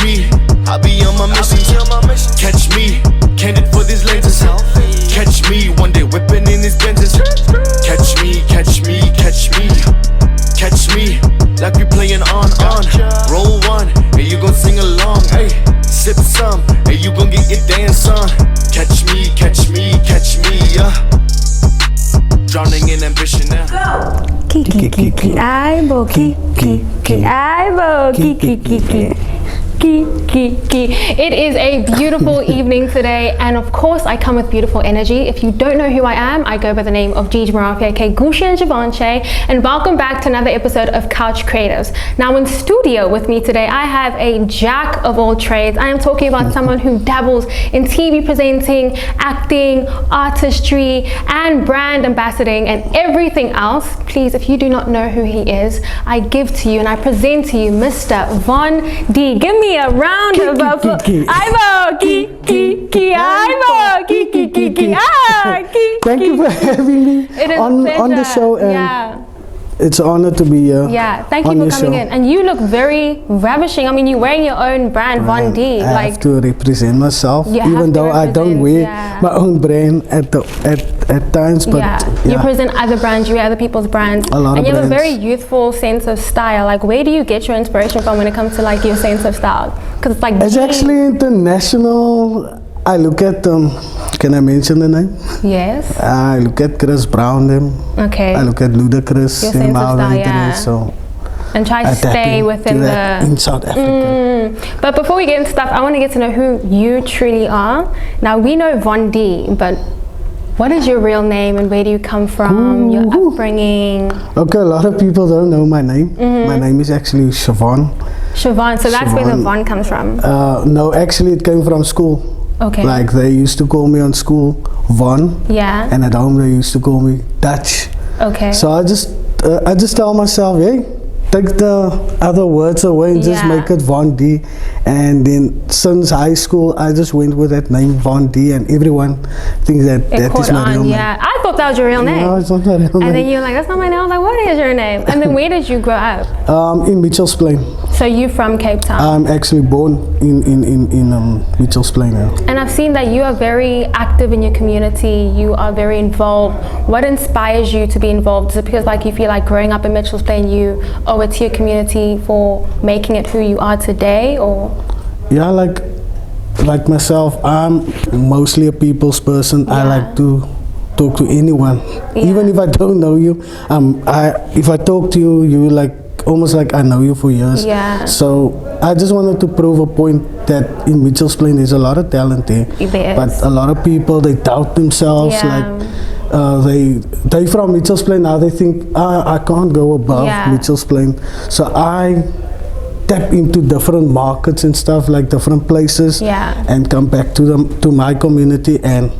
me, I'll be on my mission. Catch me, candid for these lenses. Catch me, one day whipping in his Benzes. Catch me, catch me, catch me. Catch me, like we playing on. Roll one, and you gon' sing along. Hey, sip some, and you gon' get your dance on. Catch me, catch me, catch me, drowning in ambition now. Kiki, kiki, aibo, kiki, kiki, aibo, kiki, kiki. It is a beautiful evening today, and of course I come with beautiful energy. If you don't know who I am, I go by the name of Gigi Marafi, aka Gushi and Javonche, and welcome back to another episode of Couch Creatives. Now in studio with me today, I have a jack of all trades. I am talking about someone who dabbles in TV presenting, acting, artistry, and brand ambassadoring, and everything else. Please, if you do not know who he is, I give to you and I present to you Mr. Von D. Give me a round of applause. Ivo, Thank you for having me on the show, and it's an honor to be here. Yeah, thank you for coming in. And you look very ravishing. I mean, you're wearing your own brand, Von D. I have to represent myself, even though I don't wear my own brand at times. But you present other brands, you wear other people's brands, and you have a very youthful sense of style. Like, where do you get your inspiration from when it comes to like your sense of style? Because it's like it's actually international. I look at can I mention the name? Yes. I look at Chris Brown Okay. I look at Ludacris. Your sense of style, so and try to stay within the in South Africa. But before we get into stuff, I want to get to know who you truly are. Now we know Von D, but what is your real name and where do you come from? Your upbringing? Okay, a lot of people don't know my name. My name is actually Siobhan. Siobhan, so that's where the Von comes from? No, actually it came from school. Okay. Like they used to call me on school Von. Yeah. And at home they used to call me Dutch. Okay. So I just tell myself, hey, take the other words away and just make it Von D. And then since high school, I just went with that name Von D, and everyone thinks that that is my real name. Yeah, I thought that was your real name. No, it's not my real name. And then you're like, that's not my name. I was like, what is your name? And then where did you grow up? In Mitchells Plain. So you from Cape Town? I'm actually born in Mitchells Plain. Yeah. And I've seen that you are very active in your community. You are very involved. What inspires you to be involved? Is it because like you feel like growing up in Mitchells Plain, you owe it to your community for making it who you are today, or? Yeah, like myself, I'm mostly a people's person. I like to talk to anyone, even if I don't know you. If I talk to you, you like almost like I know you for years. Yeah. So I just wanted to prove a point that in Mitchells Plain there's a lot of talent there. But a lot of people, they doubt themselves. They from Mitchells Plain now, they think I can't go above Mitchells Plain. So I tap into different markets and stuff, like different places, and come back to my community, and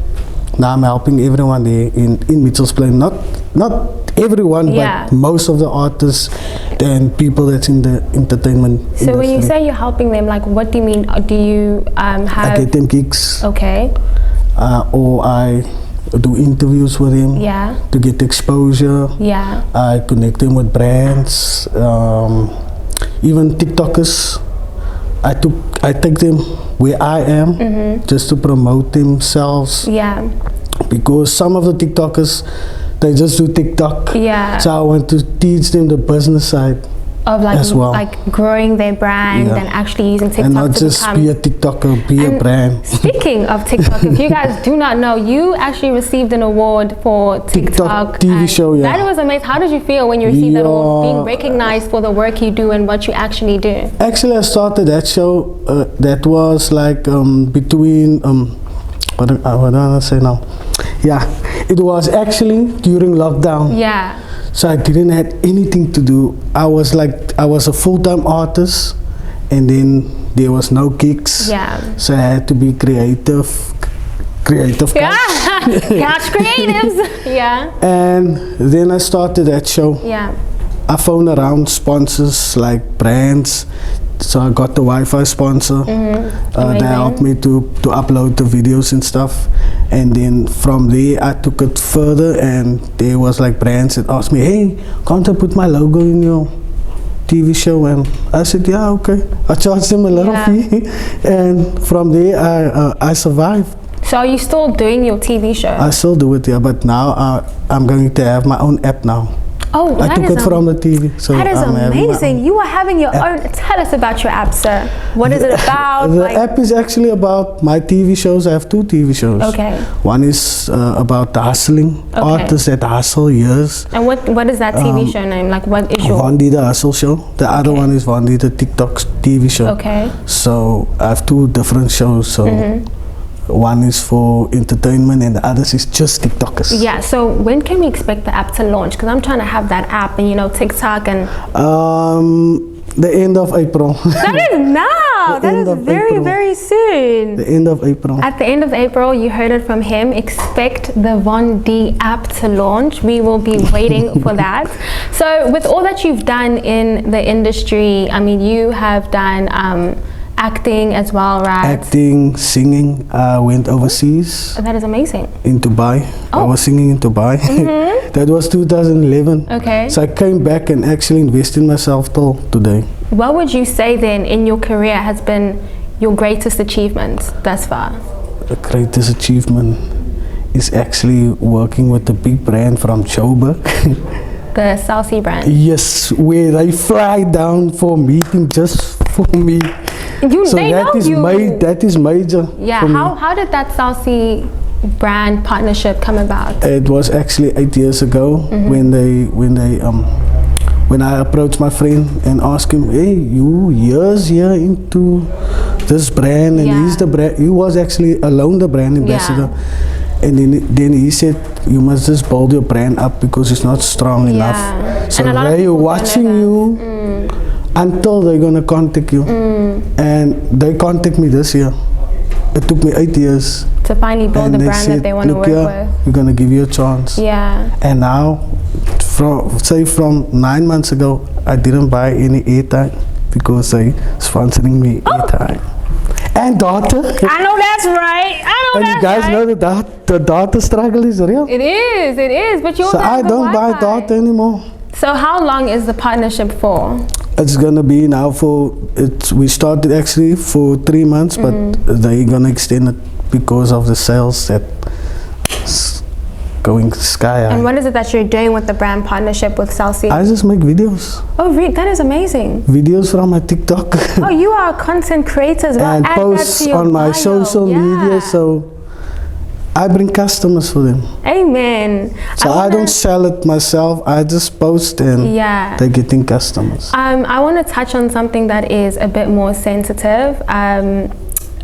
now I'm helping everyone there in Mitchells Plain. Not everyone, but most of the artists and people that's in the entertainment industry. So when you say you're helping them, like what do you mean? Do you have... I get them gigs. Okay. Or I do interviews with them to get exposure. Yeah. I connect them with brands. Even TikTokers, I take them where I am just to promote themselves. Yeah. Because some of the TikTokers, they just do TikTok. Yeah. So I want to teach them the business side of like as well. Like growing their brand and actually using TikTok and not just be a TikToker, be a brand. Speaking of TikTok, if you guys do not know, you actually received an award for TikTok TV show. That was amazing. How did you feel when you received that award, being recognized for the work you do and what you actually do? Actually, I started that show. That was like between what do I say now? Yeah, it was actually during lockdown. Yeah. So I didn't have anything to do. I was a full-time artist, and then there was no gigs. Yeah. So I had to be creative Couch creatives. Yeah. And then I started that show. Yeah. I phoned around sponsors like brands. So I got the Wi-Fi sponsor. They helped me to upload the videos and stuff. And then from there I took it further, and there was like brands that asked me, hey, can't I put my logo in your TV show, and I said, yeah, okay. I charged him a little fee, and from there I survived. So are you still doing your TV show? I still do it, yeah, but now I'm going to have my own app now. Oh, I took it from the TV. So that is amazing. You are having your own. Tell us about your app, sir. What is it about? The app is actually about my TV shows. I have 2 TV shows. Okay. One is about the hustling, artists that hustle years. And what is that TV show name? Like, what is your? Vandi the Hustle Show. The other one is Vandi the TikTok TV show. Okay. So I have 2 different shows. So one is for entertainment and the others is just TikTokers. Yeah, so when can we expect the app to launch? Because I'm trying to have that app and, you know, TikTok and... The end of April. That is now! That is very, very soon. The end of April. At the end of April, you heard it from him. Expect the Von D app to launch. We will be waiting for that. So with all that you've done in the industry, I mean, you have done... acting as well, right? Acting, singing. I went overseas. That is amazing. In Dubai. I was singing in Dubai. That was 2011. Okay. So I came back and actually invested in myself till today. What would you say then in your career has been your greatest achievement thus far? The greatest achievement is actually working with a big brand from Joburg. The Salsi brand? Yes, where they fly down for meeting just for me. So that is major. Yeah, how did that Salsi brand partnership come about? It was actually 8 years ago when I approached my friend and asked him, hey, you years here into this brand, and he's the brand. He was actually alone the brand ambassador. And then he said, you must just build your brand up because it's not strong enough. So they're watching you until they're going to contact you. And they contact me this year. It took me 8 years. To finally build the brand that they want to work with. We're going to give you a chance. Yeah. And now, from 9 months ago, I didn't buy any airtime because they sponsoring me airtime. And daughter. I know that's right. And you guys know the daughter struggle is real. It is. But you. So I don't buy daughter anymore. So how long is the partnership for? It's gonna be now we started actually for 3 months, but they're gonna extend it because of the sales that going sky high. And what is it that you're doing with the brand partnership with Salsi? I just make videos. Oh, that is amazing. Videos from my TikTok. Oh, you are a content creator as well. And posts on my social media, so I bring customers for them. Amen. So I don't sell it myself. I just post and they're getting customers. I want to touch on something that is a bit more sensitive.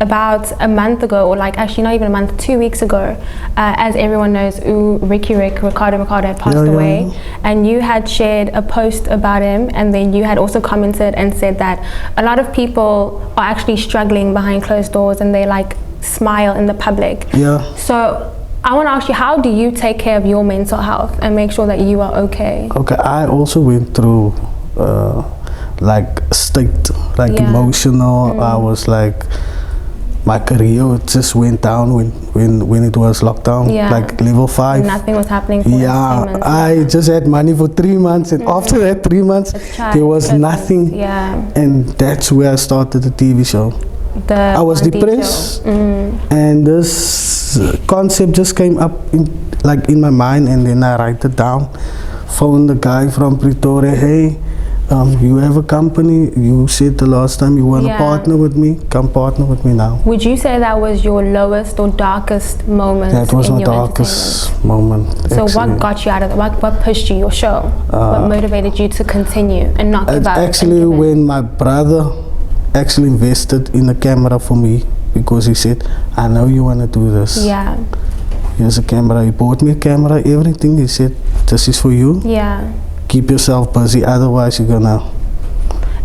About a month ago, or like actually not even a month, 2 weeks ago, as everyone knows, Ricardo had passed away, and you had shared a post about him, and then you had also commented and said that a lot of people are actually struggling behind closed doors and they like smile in the public. So I want to ask you, how do you take care of your mental health and make sure that you are okay? Okay, I also went through like state, like emotional. I was like, my career just went down when it was lockdown, like level 5. Nothing was happening for I just had money for 3 months, and after that 3 months there was nothing. And that's where I started the TV show. I was depressed, and this concept just came up in my mind, and then I write it down. Phoned the guy from Pretoria, hey, you have a company, you said the last time you want to partner with me, come partner with me now. Would you say that was your lowest or darkest moment? That was my darkest moment. So what got you out of it? What pushed you, your show? What motivated you to continue and not give up? Actually, when my brother actually invested in a camera for me, because he said, I know you want to do this. Here's a camera. He bought me a camera, everything. He said, this is for you. Keep yourself busy, otherwise you're gonna...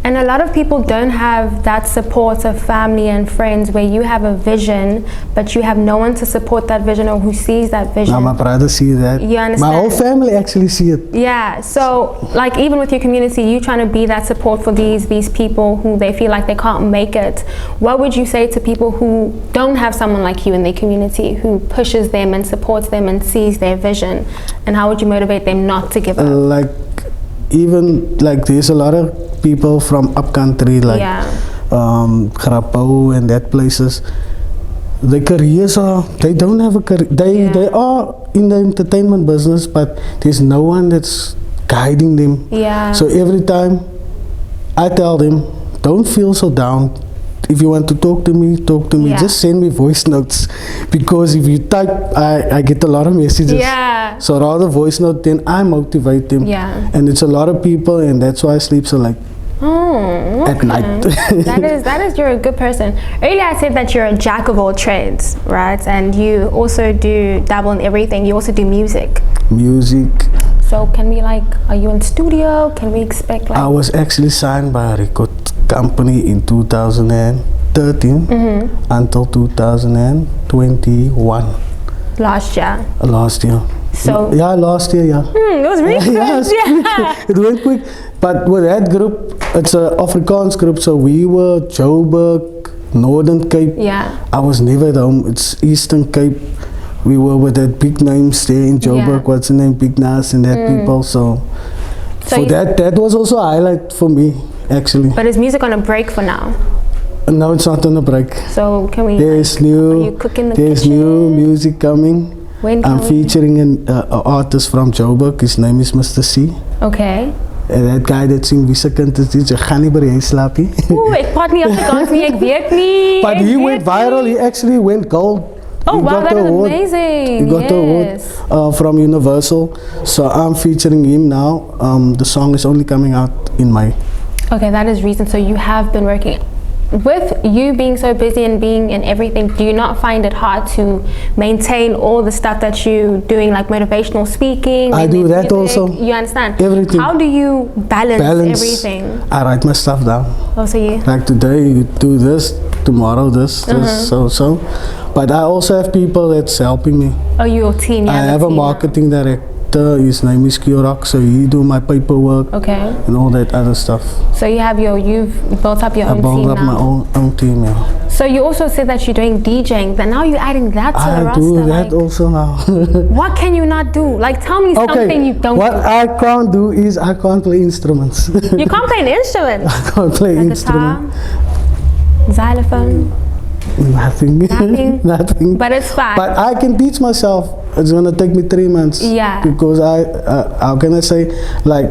And a lot of people don't have that support of family and friends where you have a vision, but you have no one to support that vision or who sees that vision. Now my brother sees that. You understand? My whole family actually see it. Yeah, so like even with your community, you trying to be that support for these people who they feel like they can't make it. What would you say to people who don't have someone like you in their community who pushes them and supports them and sees their vision? And how would you motivate them not to give up? Like, even like there's a lot of people from upcountry like Grapau and that places. Their careers they don't have a career. They are in the entertainment business, but there's no one that's guiding them. Yeah. So every time I tell them, don't feel so down. If you want to talk to me, Yeah. just send me voice notes, because if you type, I get a lot of messages. Yeah. So rather voice note, then I motivate them. Yeah. And it's a lot of people, and that's why I sleep so late at night. that is you're a good person. Earlier I said that you're a jack of all trades, right? And you also do dabble in everything. You also do music. Music. So can we are you in studio? Can we expect I was actually signed by a record company in 2013 until 2021. Last year. Last year. So last year, yeah. It was really quick. It went quick. But with that group, it's an Afrikaans group, so we were Joburg, Northern Cape. Yeah. I was never at home. It's Eastern Cape. We were with that big names there in Joburg. What's the name? Big Nas and that people. So for that was also a highlight for me, actually. But is music on a break for now? No, it's not on a break. So can we? There's are you cooking the There's kitchen? new music coming. When I'm featuring an artist from Joburg. His name is Mr. C. Okay. En that guy that sing wie se kind is dit, jy gaan nie by die huis slaap nie. Oeh, ek praat nie Afrikaans nie, ek weet nie. But he went viral, he actually went gold. Oh wow, that is amazing. He got the award from Universal. So I'm featuring him now. The song is only coming out in May. Okay, that is reason. So you have been working. With you being so busy and being in everything, do you not find it hard to maintain all the stuff that you're doing, like motivational speaking? I do that music? also. You understand? Everything. How do you balance everything? I write my stuff down. Oh, so you... Like today you do this, tomorrow this, so. But I also have people that's helping me. Oh, your team. I have a marketing director. His name is Kiorak, so he do my paperwork and all that other stuff. So you've built up your own team now. I built up my own team, yeah. So you also said that you're doing DJing, but now you're adding that to the roster. I do that also now. What can you not do? Like, tell me something you don't do. What I can't do is I can't play instruments. You can't play an instrument? I can't play instrument. Guitar, xylophone? Nothing. Nothing. But it's fine. But I can teach myself. It's gonna take me 3 months. Yeah. Because how can I say, like,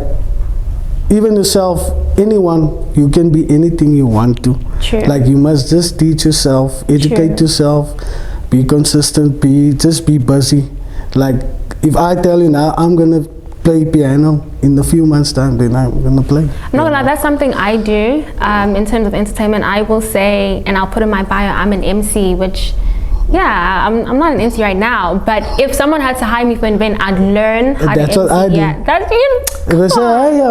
even yourself, anyone, you can be anything you want to. True. Like, you must just teach yourself, educate yourself, be consistent, just be busy. Like, if I tell you now, I'm gonna play piano in a few months time, then I'm gonna play. No, like that's something I do in terms of entertainment. I will say, and I'll put in my bio, I'm an MC, which I'm not an MC right now, but if someone had to hire me for an event, I'd learn how to MC. That's what I do. Yeah, that's If I say, hey,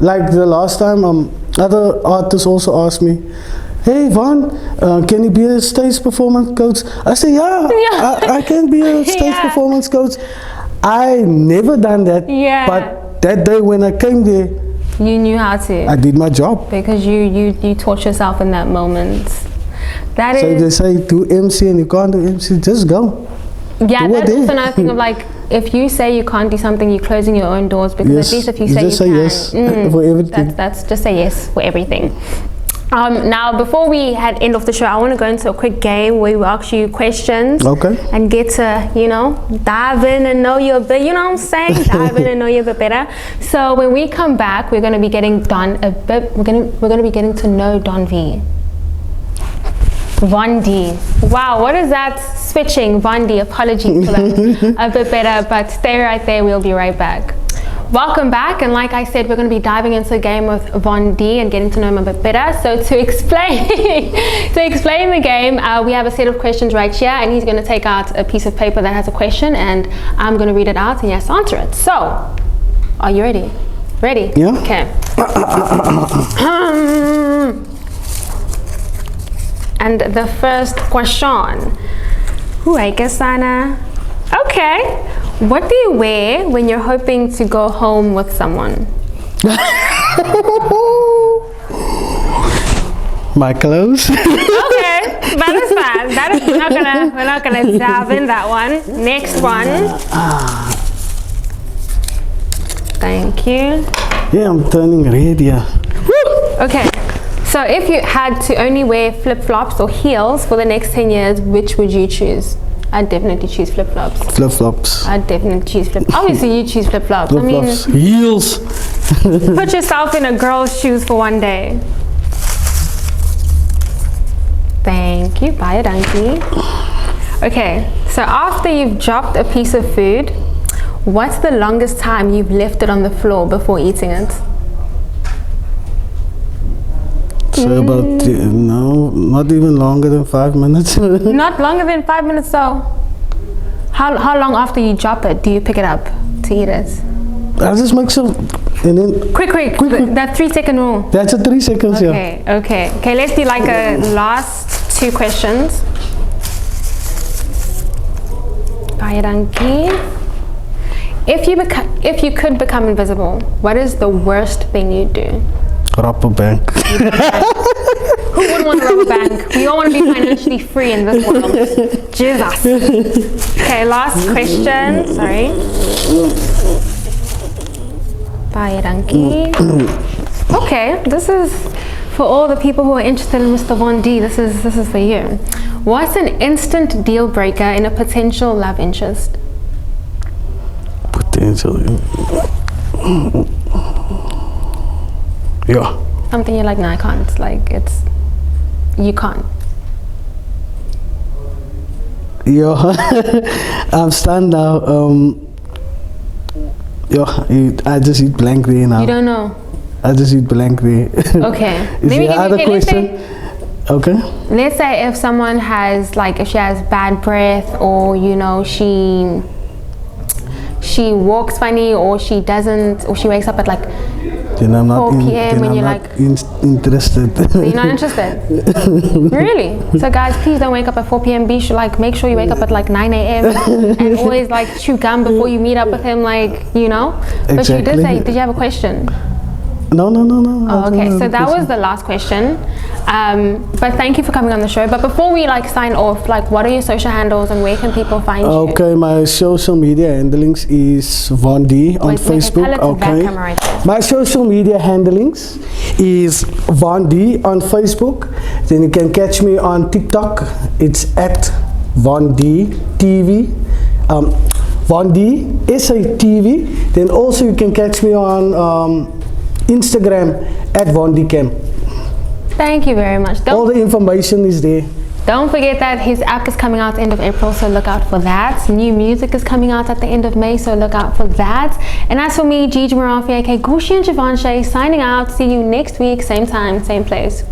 like the last time, other artists also asked me, hey Von, can you be a stage performance coach? I say, I can be a stage performance coach. I never done that, but that day when I came there, you knew how to. I did my job. Because you taught yourself in that moment. That so if they say do MC and you can't do MC, just go. Yeah, that's also another thing of like, if you say you can't do something, you're closing your own doors, because at least if you say just you can. Yes for everything. That's just say yes for everything. Now, before we end off the show, I want to go into a quick game where we ask you questions and get to, dive in and know you a bit, you know what I'm saying? Dive in and know you a bit better. So when we come back, we're going to be getting Don a bit, we're going to be getting to know Don V. Von D. Wow, what is that switching? Von D, apologies for that. A bit better, but stay right there, we'll be right back. Welcome back, and like I said, we're going to be diving into a game with Von D and getting to know him a bit better. So to explain the game, we have a set of questions right here, and he's going to take out a piece of paper that has a question, and I'm going to read it out, and he has to answer it. So, are you ready? Ready? Yeah. Okay. And the first question. Okay. What do you wear when you're hoping to go home with someone? My clothes. Okay, that is fine. We're not gonna dive in that one. Next one. Thank you. Yeah, I'm turning red, yeah. Okay, so if you had to only wear flip-flops or heels for the next 10 years, which would you choose? I'd definitely choose flip-flops. Flip-flops. I'd definitely choose flip-flops. Obviously, you choose flip-flops. Flip-flops. Heels. Put yourself in a girl's shoes for one day. Thank you. Bye, donkey. Okay, so after you've dropped a piece of food, what's the longest time you've left it on the floor before eating it? So about, no, not even longer than 5 minutes. Not longer than 5 minutes, so how long after you drop it do you pick it up to eat it? I just make some, and then Quick. That 3-second rule. That's a 3 seconds, yeah. Okay, let's do like a last 2 questions. Bye, donkey. If you could become invisible, what is the worst thing you'd do? Rob a bank. Who wouldn't want to rob a bank? We all want to be financially free in this world. Jesus. Okay, last question. Sorry. Bye, donkey. Okay, this is for all the people who are interested in Mr. Von D. This is for you. What's an instant deal breaker in a potential love interest? Potential. Yeah. Something you're like, no, I can't. Like, you can't. Yeah. I'm stunned now. I just eat blank there now. You don't know? I just eat blank there. Okay. Is there other question? Okay. Let's say if someone has, like, if she has bad breath, or, you know, she walks funny, or she doesn't, or she wakes up at like then I'm not 4 p.m. and you're like interested. So you're not interested? Really? So guys, please don't wake up at 4 p.m. Be sure, like, make sure you wake up at like 9 a.m. and always like chew gum before you meet up with him, like, you know. But exactly. You did say, did you have a question? No. Oh, okay, so that was the last question. But thank you for coming on the show. But before we like sign off, like, what are your social handles and where can people find you? Okay, my social media handlings is Von D on Facebook. Okay. My social media handlings is Von D on Facebook. Then you can catch me on TikTok. It's at Von D TV. Von D SATV. Then also you can catch me on Instagram at Von D Cam. Thank you very much. All the information is there. Don't forget that his app is coming out at the end of April, so look out for that. New music is coming out at the end of May, so look out for that. And as for me, Gigi Marafi, aka Gushi and Givenchy, signing out. See you next week, same time, same place.